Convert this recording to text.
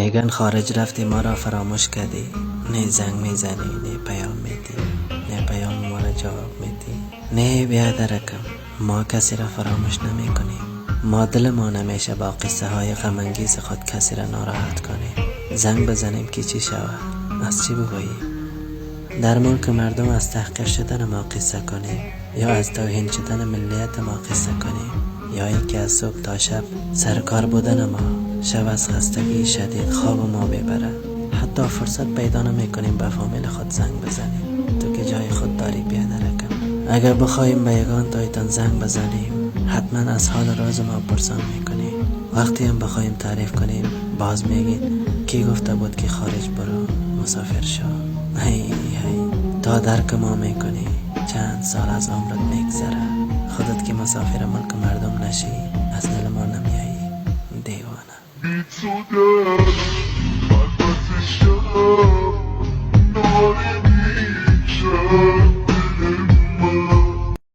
میگن خارج رفتی ما را فراموش کردی، نه زنگ میزنی نه پیام میدی، نه پیام ما را جواب میدی. نه بیادرکم، ما کسی را فراموش نمی کنیم. ما دلمان نمیشه با قصه های غمانگیز خود کسی را ناراحت کنیم. زنگ بزنیم که چی شود، از چی بگوییم. در ملک مردم از تحقیر شدن ما قصه کنیم، یا از توهین شدن ملیت ما قصه کنیم، یا اینکه از صبح تا شب سرکار بودن ما شب از خستگی شدید خواب ما ببره. حتی فرصت پیدا نمی کنیم به فامیل خود زنگ بزنیم. تو که جای خود داری بیادرکم. اگر بخوایم به یگان تایتان زنگ بزنیم حتما از حال راز ما پرسان میکنیم. وقتی هم بخوایم تعریف کنیم باز میگید کی گفته بود که خارج برو مسافر شو. هی تا درک ما میکنی چند سال از عمرت میگذره. خودت که مسافر ملک مردم نشی از دل ما نمیایی دیوانه. بی تو در